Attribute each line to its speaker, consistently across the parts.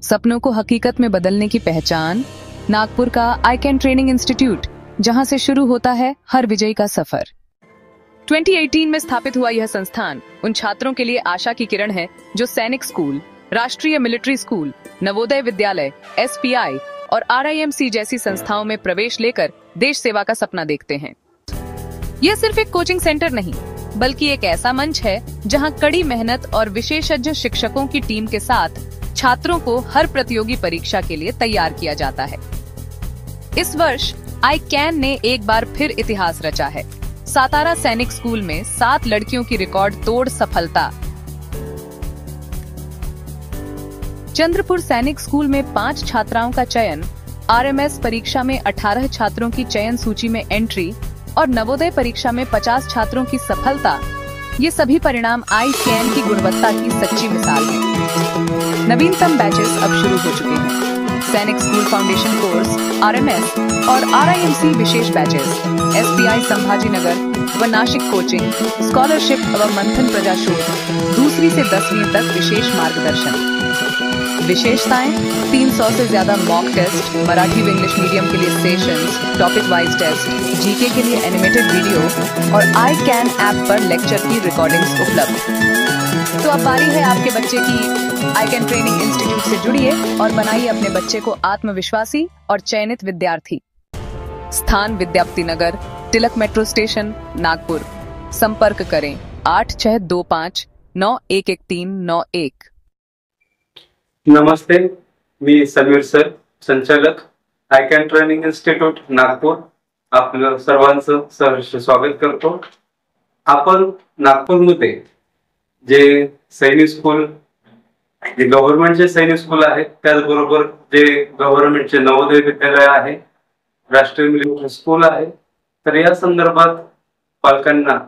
Speaker 1: सपनों को हकीकत में बदलने की पहचान, नागपुर का आई कैन ट्रेनिंग इंस्टीट्यूट, जहां से शुरू होता है हर विजयी का सफर। 2018 में स्थापित हुआ यह संस्थान उन छात्रों के लिए आशा की किरण है जो सैनिक स्कूल, राष्ट्रीय military school, Navodaya Vidyalaya, SPI और RIMC जैसी संस्थाओं में प्रवेश लेकर देश सेवा का सपना देखते हैं। यह सिर्फ एक कोचिंग सेंटर नहीं, बल्कि एक ऐसा मंच है जहां कड़ी मेहनत और विशेषज्ञ शिक्षकों की टीम के साथ छात्रों को हर प्रतियोगी परीक्षा के लिए तैयार किया जाता है। इस वर्ष आई कैन ने एक बार फिर इतिहास रचा है। सातारा सैनिक स्कूल में 7 लड़कियों की रिकॉर्ड तोड़ सफलता। चंद्रपुर सैनिक स्कूल में 5 छात्राओं का चयन, RMS परीक्षा में 18 छात्रों की चयन सूची में एंट्री और नवोदय परीक्षा में 50 छात्रों की सफलता, ये सभी परिणाम आई कैन की गुणवत्ता की सच्ची मिसाल है। नवीनतम बैचेस अब शुरू हो चुके हैं। सैनिक स्कूल फाउंडेशन कोर्स, RMS और RIMC विशेष बैचेस, SPI संभाजी नगर व नासिक कोचिंग, स्कॉलरशिप व मंथन प्रजाशोध, 2वीं से 10वीं तक विशेष मार्गदर्शन। विशेषताएं: 300 से ज्यादा मॉक टेस्ट, मराठी व इंग्लिश मीडियम के लिए sessions, topic wise test, GK के लिए एनिमेटेड वीडियो और आई कैन ऐप पर लेक्चर की रिकॉर्डिंग्स उपलब्ध। तो अब बारी है आपके बच्चे की। आई कैन ट्रेनिंग इंस्टीट्यूट से जुड़िए और बनाइए अपने बच्चे को आत्मविश्वासी और चयनित विद्यार्थी। स्थान: विद्यापति नगर, तिलक मेट्रो स्टेशन, नागपुर। संपर्क करें 8625 911391।
Speaker 2: नमस्ते, मी समीर सर, संचालक आई कैन ट्रेनिंग इन्स्टिट्यूट नागपूर, आपलं सर्वांचं सहर्ष स्वागत करतो। आपण नागपूरमध्ये जे सैनिक स्कूल, जे गव्हर्नमेंटचे सैनिक स्कूल आहेत, त्याचबरोबर जे गव्हर्नमेंटचे नवोदय विद्यालय आहे, राष्ट्रीय मिलिटरी स्कूल आहे, तर या संदर्भात पालकांना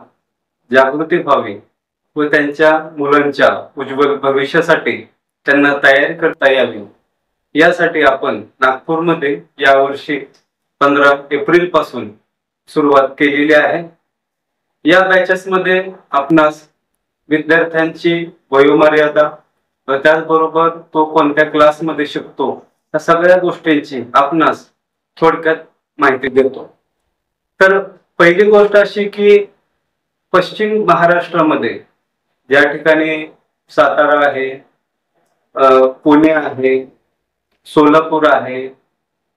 Speaker 2: जागृती व्हावी व त्यांच्या मुलांच्या उज्ज्वल भविष्यासाठी त्यांना तयारी करता यावी, यासाठी आपण नागपूरमध्ये यावर्षी 15 एप्रिल पासून सुरुवात केलेली आहे। या बॅचेस मध्ये आपणास विद्यार्थ्यांची वयोमर्यादा व त्याचबरोबर तो कोणत्या क्लासमध्ये शिकतो या सगळ्या गोष्टींची आपणास थोडक्यात माहिती देतो। तर पहिली गोष्ट अशी की पश्चिम महाराष्ट्रामध्ये ज्या ठिकाणी सातारा आहे, पुणे आहे, सोलापूर आहे,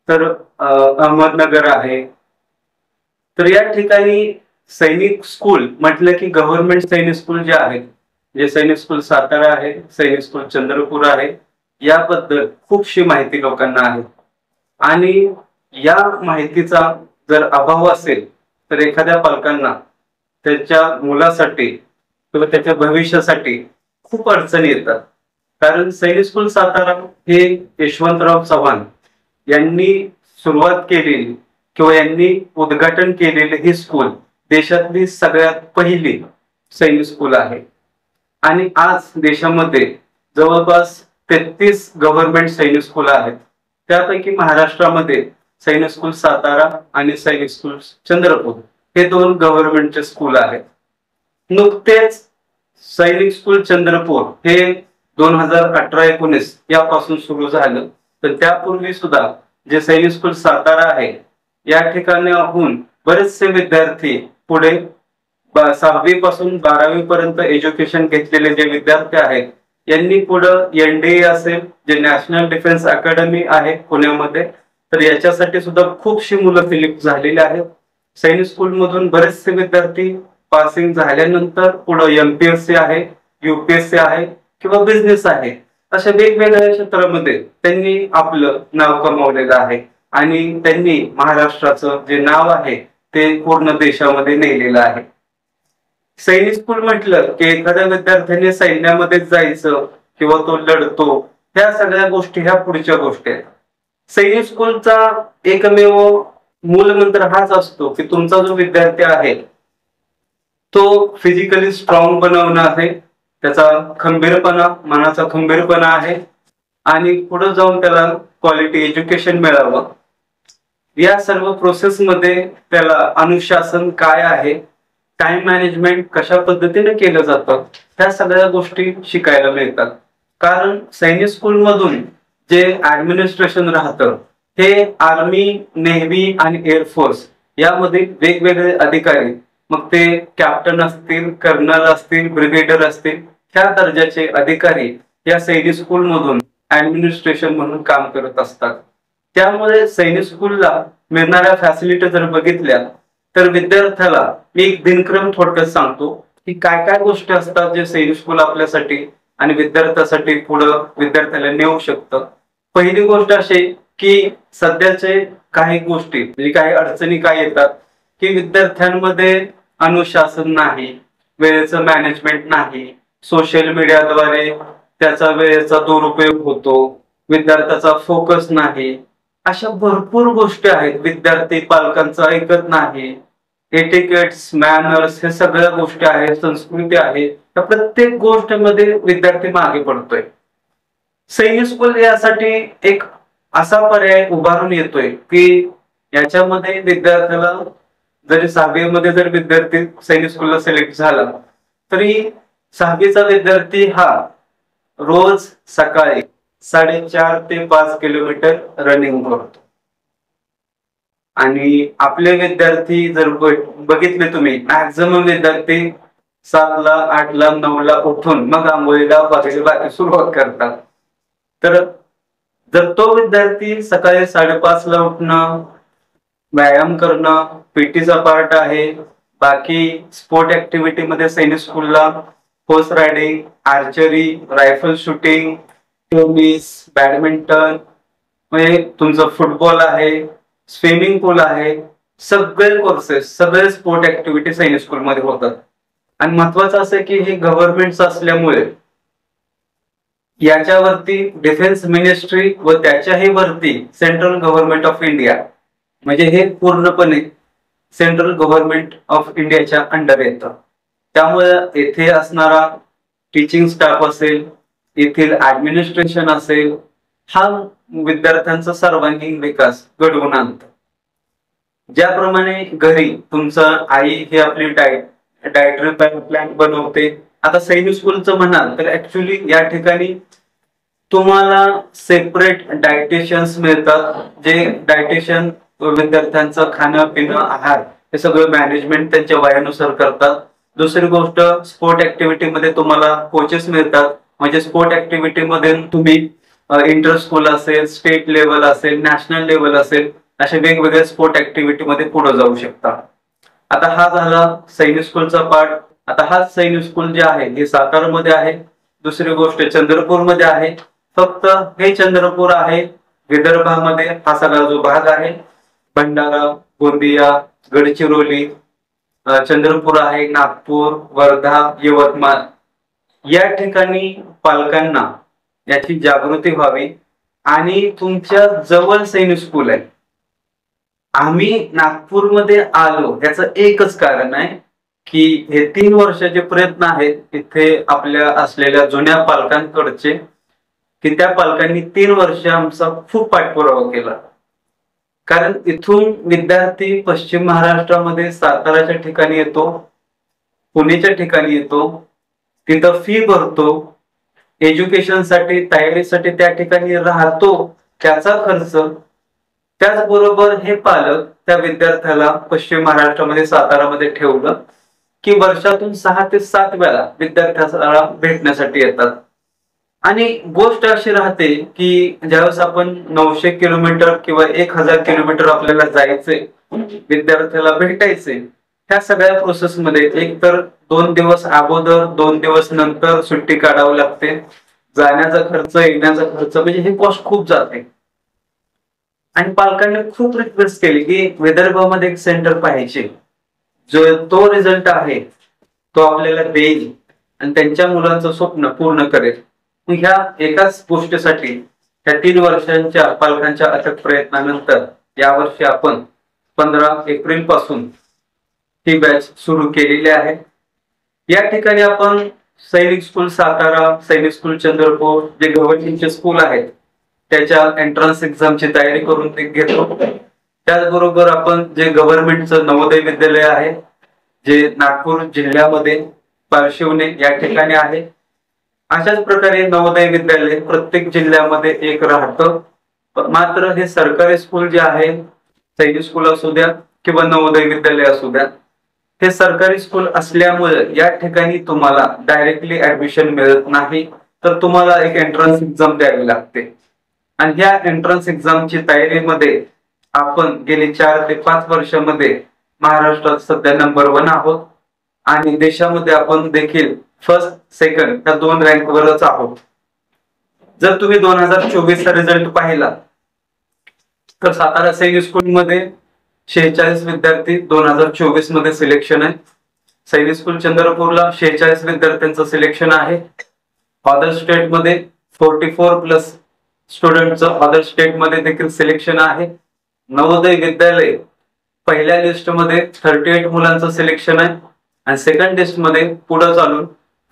Speaker 2: तर अहमदनगर आहे, तर या ठिकाणी सैनिक स्कूल म्हटलं की गव्हर्नमेंट सैनिक स्कूल जे आहेत, जे सैनिक स्कूल सातारा आहे, सैनिक स्कूल चंद्रपूर आहे, याबद्दल खूपशी माहिती लोकांना आहे। आणि या माहितीचा जर अभाव असेल तर एखाद्या पालकांना त्याच्या मुलासाठी किंवा त्याच्या भविष्यासाठी खूप अडचणी येतात। कारण सैनिक स्कूल सातारा हे यशवंतराव चव्हाण यांनी सुरुवात केलेली किंवा यांनी उद्घाटन केलेले ही स्कूल देशातली सगळ्यात पहिली सैनिक स्कूल आहे। आणि आज देशामध्ये जवळपास 33 गव्हर्नमेंट सैनिक स्कूल आहेत। त्यापैकी महाराष्ट्रामध्ये सैनिक स्कूल सातारा आणि सैनिक स्कूल चंद्रपूर हे 2 गव्हर्नमेंटचे स्कूल आहेत। नुकतेच सैनिक स्कूल चंद्रपूर हे 2018-19 यापासून सुरू झालं, तर त्यापूर्वी सुद्धा जे सैनिक स्कूल सातारा आहे या ठिकाणाहून बरेचसे विद्यार्थी पुढे 6वी पासून 12वी पर्यंत एज्युकेशन घेतलेले जे विद्यार्थी आहेत यांनी पुढे NDA असेल, जे नॅशनल डिफेन्स अकॅडमी आहे पुण्यामध्ये, तर याच्यासाठी सुद्धा खूपशी मुलं सिलेक्ट झालेली आहेत। सैनिक स्कूल मधून बरेचसे विद्यार्थी पासिंग झाल्यानंतर पुढे MPSC आहे, UPSC आहे किंवा बिझनेस आहे, अशा वेगवेगळ्या क्षेत्रामध्ये त्यांनी आपलं नाव कमावलेलं आहे आणि त्यांनी महाराष्ट्राचं जे नाव आहे ते पूर्ण देशामध्ये नेलेलं आहे। सैनिक स्कूल म्हटलं की एखाद्या विद्यार्थ्याने सैन्यामध्ये जायचं किंवा तो लढतो, ह्या सगळ्या गोष्टी ह्या पुढच्या गोष्टी आहेत। सैनिक स्कूलचा एकमेव मूलमंत्र हाच असतो की तुमचा जो विद्यार्थी आहे तो फिजिकली स्ट्रॉंग बनवणं आहे, त्याचा खंबीरपणा, मनाचा खंबीरपणा आहे आणि पुढे जाऊन त्याला क्वालिटी एज्युकेशन मिळावं। या सर्व प्रोसेस मध्ये त्याला अनुशासन काय आहे, टाइम मॅनेजमेंट कशा पद्धतीने केलं जातं, ह्या सगळ्या गोष्टी शिकायला मिळतात। कारण सैनिक स्कूल मधून जे ऍडमिनिस्ट्रेशन राहतं हे आर्मी, नेव्ही आणि एअरफोर्स यामध्ये वेगवेगळे अधिकारी, मग ते कॅप्टन असतील, कर्नल असतील, ब्रिगेडियर असतील, ह्या दर्जाचे अधिकारी या सैनिक स्कूल मधून ऍडमिनिस्ट्रेशन म्हणून काम करत असतात. त्यामुळे सैनिक स्कूलला मिळणाऱ्या फॅसिलिटी जर बघितल्या तर विद्यार्थ्याला मी एक दिनक्रम थोडक्यात सांगतो की काय काय गोष्टी असतात जे सैनिक स्कूल आपल्यासाठी आणि विद्यार्थ्यासाठी पुढं विद्यार्थ्याला नेऊ शकतं. पहिली गोष्ट अशी की सध्याचे काही गोष्टी म्हणजे काही अडचणी काय येतात की विद्यार्थ्यांमध्ये अनुशासन नाही, वेळेचं मॅनेजमेंट नाही, सोशल मीडियाद्वारे त्याचा वेळेचा दुरुपयोग होतो, विद्यार्थ्याचा फोकस नाही, अशा भरपूर गोष्टी आहेत. विद्यार्थी पालकांचं ऐकत नाही, एटिकेट्स, मॅनर्स हे सगळ्या गोष्टी आहेत, संस्कृती आहे, त्या प्रत्येक गोष्टीमध्ये विद्यार्थी मागे पडतोय. सैनिक स्कूल यासाठी एक असा पर्याय उभारून येतोय की याच्यामध्ये विद्यार्थ्याला जरी 6वी मध्ये जर विद्यार्थी सैनिक स्कूलला सिलेक्ट झाला तरी 6वीचा विद्यार्थी हा रोज सकाळी 4.5 ते 5 किलोमीटर रनिंग करतो. आणि आपले विद्यार्थी जर बघितले तुम्ही, मॅक्झिमम विद्यार्थी 7ला, 8ला, 9ला उठून मग आंघोळीला वगैरे बाकी सुरुवात करतात. तर जर तो विद्यार्थी सकाळी 5:30ला उठणं, व्यायाम करणं, पीटीचा पार्ट आहे, बाकी स्पोर्ट ऍक्टिव्हिटी मध्ये सैनिक स्कूलला horse riding, archery, rifle shooting, tennis, badminton, म्हणजे तुमचं फुटबॉल आहे, स्विमिंग पूल आहे, सगळे कोर्सेस, सगळे स्पोर्ट ऍक्टिव्हिटी सैनिक स्कूलमध्ये होतात. आणि महत्वाचं असं की हे गव्हर्नमेंटचं असल्यामुळे याच्यावरती डिफेन्स मिनिस्ट्री व त्याच्याही वरती सेंट्रल गव्हर्नमेंट ऑफ इंडिया, म्हणजे हे पूर्णपणे सेंट्रल गव्हर्नमेंट ऑफ इंडियाच्या अंडर येतं. त्यामुळे येथे असणारा टीचिंग स्टाफ असेल, येथील ऍडमिनिस्ट्रेशन असेल, हा विद्यार्थ्यांचा सर्वांगीण विकास घडवून आणतं. ज्याप्रमाणे घरी तुमचं आई ही आपली डायटरी प्लॅन बनवते, आता सैनिक स्कूलचं म्हणाल तर ऍक्च्युली या ठिकाणी तुम्हाला सेपरेट डायटिशियन्स मिळतात, जे डायटिशियन विद्यार्थ्यांचं खाणं पिणं आहार हे सगळं मॅनेजमेंट त्यांच्या वयानुसार करतात. दुसरी गोष्ट, स्पोर्ट ऍक्टिव्हिटी मध्ये तुम्हाला कोचेस मिळतात, म्हणजे स्पोर्ट ऍक्टिव्हिटी मध्ये तुम्ही इंटर स्कूल असेल, स्टेट लेवल असेल, नॅशनल लेवल असेल, अशा वेगवेगळ्या स्पोर्ट ऍक्टिव्हिटी मध्ये पुढे जाऊ शकता. आता हा झाला सैनिक स्कूलचा पार्ट. आता हा सैनिक स्कूल जे आहे हे सातारामध्ये आहे. दुसरी गोष्ट चंद्रपूरमध्ये आहे. फक्त हे चंद्रपूर आहे, विदर्भामध्ये हा सगळा जो भाग आहे भंडारा, गोंदिया, गडचिरोली, चंद्रपूर आहे, नागपूर, वर्धा, यवतमाळ या ठिकाणी पालकांना याची जागृती व्हावी. आणि तुमच्या जवळ सैनिक स्कूल आहे, आम्ही नागपूरमध्ये आलो याचं एकच कारण आहे की हे 3 वर्षाचे प्रयत्न आहेत इथे आपल्या असलेल्या जुन्या पालकांकडचे, की त्या पालकांनी 3 वर्ष आमचा खूप पाठपुरावा केला. कारण इथून विद्यार्थी पश्चिम महाराष्ट्रामध्ये साताराच्या ठिकाणी येतो, पुणेच्या ठिकाणी येतो, तिथं फी भरतो, एज्युकेशनसाठी तयारीसाठी त्या ठिकाणी राहतो, त्याचा खर्च. त्याचबरोबर हे पालक त्या विद्यार्थ्याला पश्चिम महाराष्ट्रामध्ये सातारामध्ये ठेवलं की वर्षातून 6 ते 7 वेळा विद्यार्थ्याला भेटण्यासाठी येतात. आणि गोष्ट अशी राहते की ज्यावेळेस आपण 900 किलोमीटर किंवा 1000 किलोमीटर आपल्याला जायचे, विद्यार्थ्याला भेटायचे, ह्या सगळ्या प्रोसेसमध्ये एक तर 2 दिवस अगोदर, 2 दिवस नंतर सुट्टी काढावी लागते, जाण्याचा खर्च, येण्याचा खर्च, म्हणजे हे कॉस्ट खूप जाते. आणि पालकांनी खूप रिक्वेस्ट केली की विदर्भामध्ये एक सेंटर पाहिजे, जो तो रिझल्ट आहे तो आपल्याला देईल आणि त्यांच्या मुलांचं स्वप्न पूर्ण करेल. ह्या एकाच गोष्टीसाठी ह्या 3 वर्षांच्या पालकांच्या अथक प्रयत्नानंतर यावर्षी आपण 15 एप्रिल पासून ही बॅच सुरू केलेली आहे. या ठिकाणी आपण सैनिक स्कूल सातारा, सैनिक स्कूल चंद्रपूर, जे गव्हर्नमेंटचे स्कूल आहेत त्याच्या एंट्रन्स एक्झामची तयारी करून ते घेतो. त्याचबरोबर आपण जे गव्हर्नमेंटचं नवोदय विद्यालय आहे, जे नागपूर जिल्ह्यामध्ये पारशिवने या ठिकाणी आहे, अशाच प्रकारे नवोदय विद्यालय प्रत्येक जिल्ह्यामध्ये एक राहतं. मात्र हे सरकारी स्कूल जे आहे, सैनिक स्कूल असू द्या किंवा नवोदय विद्यालय असू द्या, हे सरकारी स्कूल असल्यामुळे या ठिकाणी तुम्हाला डायरेक्टली ऍडमिशन मिळत नाही, तर तुम्हाला एक एंट्रन्स एक्झाम द्यावी लागते. आणि ह्या एंट्रन्स एक्झामची तयारीमध्ये आपण गेली 4 ते 5 वर्षामध्ये महाराष्ट्रात सध्या नंबर 1 आहोत आणि देशामध्ये आपण देखील फर्स्ट सेकंड या 2 रँकवरच आहोत. जर तुम्ही 2024 चा रिझल्ट पाहिला तर सातारा सैनिक स्कूल मध्ये 46 विद्यार्थी 2024 मध्ये सिलेक्शन आहे. सैनिक स्कूल चंद्रपूरला 46 विद्यार्थ्यांचं सिलेक्शन आहे. अदर स्टेट मध्ये 44+ स्टुडंटचं अदर स्टेट मध्ये देखील सिलेक्शन आहे. नवोदय विद्यालय पहिल्या लिस्ट मध्ये 38 मुलांचं सिलेक्शन आहे आणि सेकंड लिस्ट मध्ये पुढे चालून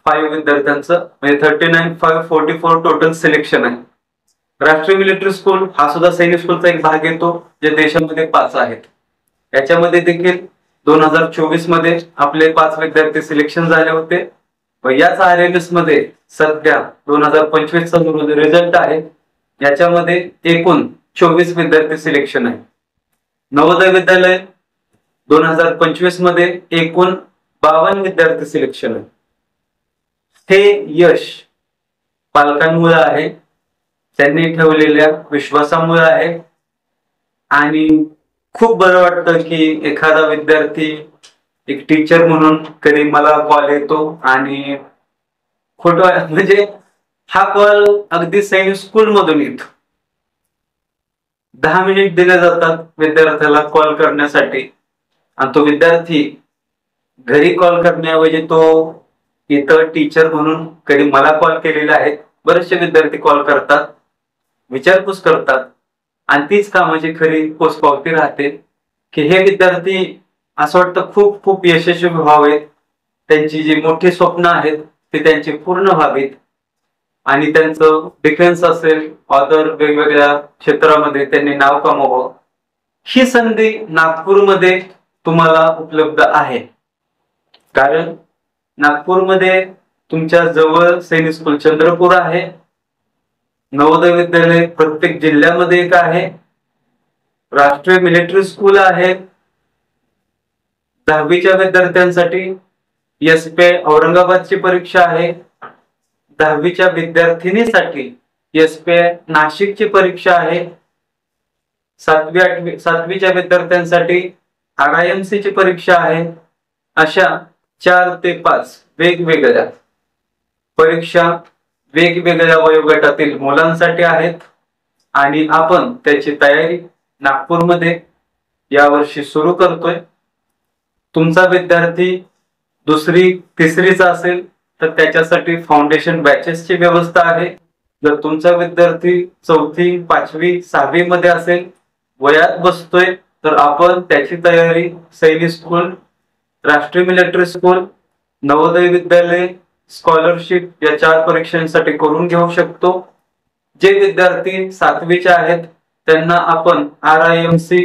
Speaker 2: 5 विद्यार्थ्यांचं म्हणजे 39, 5, 44 टोटल सिलेक्शन आहे. राष्ट्रीय मिलिटरी स्कूल हा सुद्धा सैनिक स्कूलचा एक भाग येतो, जे देशामध्ये 5 आहेत. याच्यामध्ये देखील 2024 मध्ये आपले 5 विद्यार्थी सिलेक्शन झाले होते व याच RMS मध्ये सध्या 2025 चा रिझल्ट आहे, याच्यामध्ये एकूण 24 विद्यार्थी सिलेक्शन आहे. नवोदय विद्यालय 2025 मध्ये एकूण 52 विद्यार्थी सिलेक्शन आहे. हे यश पालकांमुळे आहे, त्यांनी ठेवलेल्या विश्वासामुळे आहे आणि खूप बरं वाटतं की एखादा विद्यार्थी एक टीचर म्हणून कधी मला कॉल येतो आणि खोटं म्हणजे हा कॉल अगदी सैनिक स्कूल मधून येतो. 10 मिनिट दिले जातात विद्यार्थ्याला कॉल करण्यासाठी आणि तो विद्यार्थी घरी कॉल करण्याऐवजी तो इथं टीचर म्हणून कधी मला कॉल केलेला आहे. बरेचसे विद्यार्थी कॉल करतात, विचारपूस करतात आणि तीच कामाची खरी पोचपावती राहते की हे विद्यार्थी असं वाटतं खूप खूप यशस्वी व्हावेत, त्यांची जी मोठी स्वप्न आहेत ते त्यांची पूर्ण व्हावीत आणि त्यांचं डिफेन्स असेल अदर वेगवेगळ्या क्षेत्रामध्ये त्यांनी नाव कमवावं. ही संधी नागपूरमध्ये तुम्हाला उपलब्ध आहे, कारण नागपूरमध्ये तुमच्या जवळ सैनिक स्कूल चंद्रपूर आहे. नवोदय विद्यालय प्रत्येक जिल्ह्यामध्ये एक आहे. राष्ट्रीय मिलिटरी स्कूल आहे. 10वीच्या विद्यार्थ्यांसाठी SPI औरंगाबादची परीक्षा आहे. 10वीच्या विद्यार्थिनीसाठी SPI नाशिकची परीक्षा आहे. 7वीच्या विद्यार्थ्यांसाठी RIMC ची परीक्षा आहे. अशा 4 ते 5 वेगवेगळ्या परीक्षा वेगवेगळ्या वयोगटातील मुलांसाठी आहेत आणि आपण त्याची तयारी नागपूरमध्ये यावर्षी सुरू करतोय. तुमचा विद्यार्थी 2री 3रीचा असेल तर त्याच्यासाठी फाउंडेशन बॅचेसची व्यवस्था आहे. जर तुमचा विद्यार्थी 4थी 5वी 6वी मध्ये असेल, वयात बसतोय, तर आपण त्याची तयारी सैनिक स्कूल, राष्ट्रीय military school, Navodaya Vidyalaya, scholarship या 4 परीक्षांसाठी करून घेऊ शकतो. जे विद्यार्थी 7वीचे आहेत त्यांना आपण RIMC,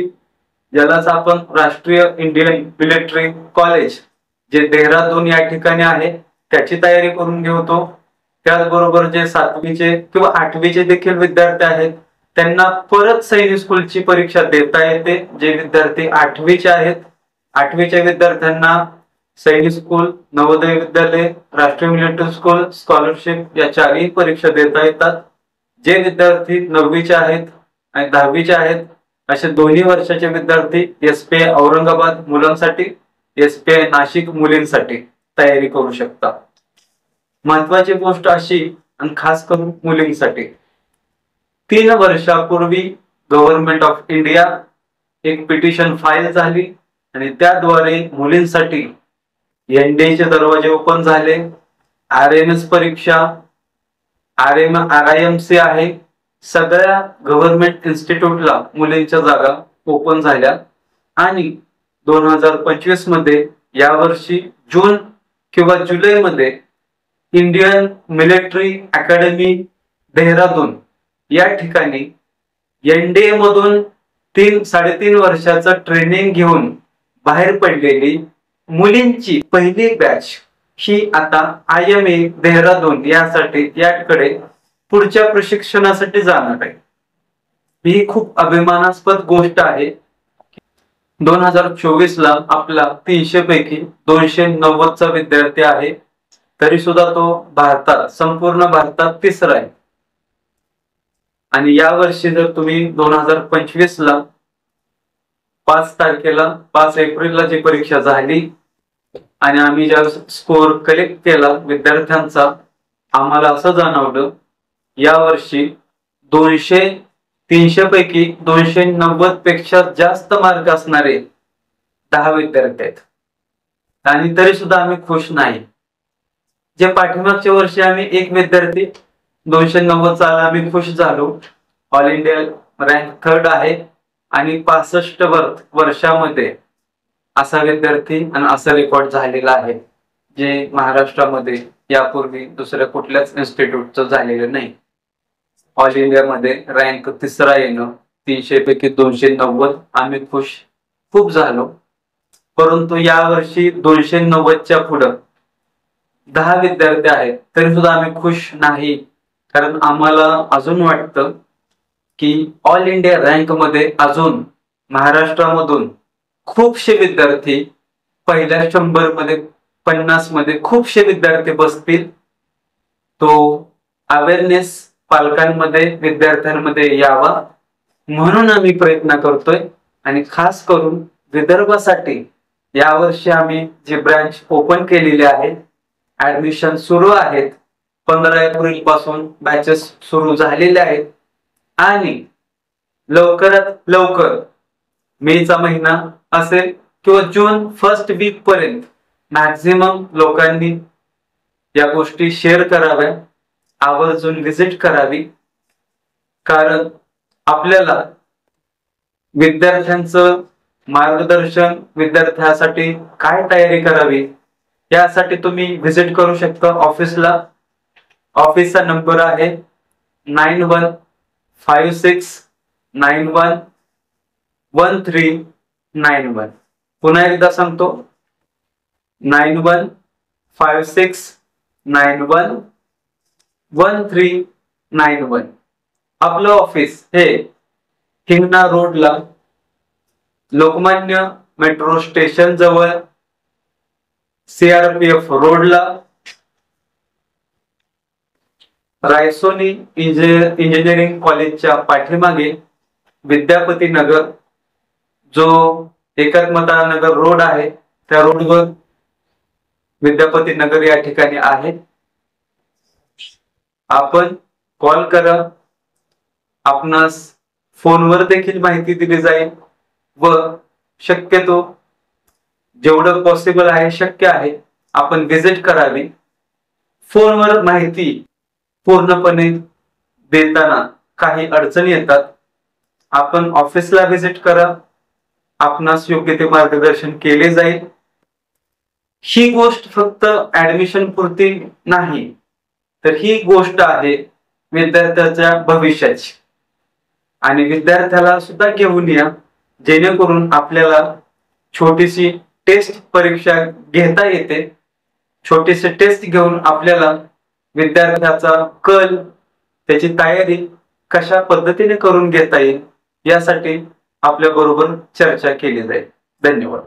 Speaker 2: ज्यालाच आपण राष्ट्रीय इंडियन मिलिटरी कॉलेज जे देहरादून या ठिकाणी आहे, त्याची तयारी करून घेतो. त्याचबरोबर जे 7वीचे किंवा 8वीचे देखील विद्यार्थी आहेत त्यांना परत सैनिक स्कूलची परीक्षा देता येते. जे विद्यार्थी 8वीचे आहेत, 8वीच्या विद्यार्थ्यांना सैनिक स्कूल, नवोदय विद्यालय, राष्ट्रीय मिलिटरी स्कूल, स्कॉलरशिप या 4ही परीक्षा देता येतात. जे विद्यार्थी 9वीचे आहेत आणि 10वीचे आहेत असे दोन्ही वर्षाचे विद्यार्थी SPI औरंगाबाद मुलांसाठी, SPI नाशिक मुलींसाठी तयारी करू शकतात. महत्वाची गोष्ट अशी, आणि खास करून मुलींसाठी, 3 वर्षापूर्वी गव्हर्नमेंट ऑफ इंडिया एक पिटिशन फाईल झाली आणि त्याद्वारे मुलींसाठी NDA चे दरवाजे ओपन झाले. RMS परीक्षा, RIMC आहे, सगळ्या गव्हर्नमेंट इन्स्टिट्यूटला मुलींच्या जागा ओपन झाल्या आणि 2025 मध्ये यावर्षी जून किंवा जुलै मध्ये इंडियन मिलिटरी अकॅडमी देहरादून या ठिकाणी NDA मधून 3-3.5 वर्षाचं ट्रेनिंग घेऊन बाहेर पडलेली मुलींची पहिली बॅच ही आता IMA देहरादून याकडे पुढच्या प्रशिक्षणासाठी जाणार आहे। ही खूप अभिमानास्पद गोष्ट आहे। 2024 ला आपला 300 पैकी 290 चा विद्यार्थी आहे, तरी सुद्धा तो संपूर्ण भारतात तिसरा आहे। आणि या वर्षी जर तुम्ही 2025 ला 5 एप्रिलला जी परीक्षा झाली आणि आम्ही ज्या स्कोर कलेक्ट केला विद्यार्थ्यांचा, आम्हाला असं जाणवलं या वर्षी 300 पैकी 290 पेक्षा जास्त मार्क असणारे 10 विद्यार्थी आहेत। आणि तरी सुद्धा आम्ही खुश नाही। जे पाठीमागच्या वर्षी आम्ही एक विद्यार्थी 290 चा आला, आम्ही खुश झालो। ऑल इंडिया रँक 3rd आहे आणि 65 वर्षामध्ये असा विद्यार्थी आणि असा रेकॉर्ड झालेला आहे, जे महाराष्ट्रामध्ये यापूर्वी दुसऱ्या कुठल्याच इन्स्टिट्यूटचं झालेलं नाही। ऑल इंडिया मध्ये रँक 3रा येणं, 300 पैकी 290, आम्ही खूप झालो। परंतु या वर्षी 290च्या पुढे 10 विद्यार्थी आहेत, तरी सुद्धा आम्ही खुश नाही। कारण आम्हाला अजून वाटतं की ऑल इंडिया रँक मध्ये अजून महाराष्ट्रामधून खूपशे विद्यार्थी, पहिल्या 100 मध्ये 50 मध्ये खूपशे विद्यार्थी बसतील। तो अवेअरनेस पालकांमध्ये, विद्यार्थ्यांमध्ये यावा म्हणून आम्ही प्रयत्न करतोय। आणि खास करून विदर्भासाठी यावर्षी आम्ही जी ब्रांच ओपन केलेली आहे, ऍडमिशन सुरू आहेत। 15 एप्रिल पासून बॅचेस सुरू झालेले आहेत आणि लवकरात लवकर मेचा महिना असेल किंवा जून 1st वीक पर्यंत मॅक्झिमम लोकांनी या गोष्टी शेअर कराव्या, आवर्जून विजिट करावी। कारण आपल्याला विद्यार्थ्यांचं मार्गदर्शन, विद्यार्थ्यांसाठी काय तयारी करावी यासाठी तुम्ही विजिट करू शकता ऑफिसला। ऑफिसचा नंबर आहे 9156911391। पुन्हा एकदा सांगतो, 9156911391। आपलं ऑफिस हे हिंगणा रोडला, लोकमान्य मेट्रो स्टेशन जवळ, CRPF रोडला, रायसोनी इंजिनिअरिंग कॉलेजच्या पाठीमागे विद्यापती नगर, जो एकात्मता नगर रोड आहे त्या रोडवर विद्यापती नगर या ठिकाणी आहे। आपण कॉल करा, आपणास फोनवर देखील माहिती दिली जाईल व शक्यतो जेवढं पॉसिबल आहे, शक्य आहे, आपण विजिट करावी। फोनवर माहिती पूर्णपणे देताना काही अडचणी येतात, आपण ऑफिसला विजिट करा, आपणास योग्य ते मार्गदर्शन केले जाईल। ही गोष्ट फक्त ऍडमिशन पुरती नाही, तर ही गोष्ट आहे विद्यार्थ्याच्या भविष्याची। आणि विद्यार्थ्याला सुद्धा घेऊन या, जेणेकरून आपल्याला छोटीशी टेस्ट परीक्षा घेता येते। छोटीशी टेस्ट घेऊन आपल्याला विद्यार्थ्याचा कल, त्याची तयारी कशा पद्धतीने करून घेता येईल यासाठी आपल्या बरोबर चर्चा केली जाईल। धन्यवाद।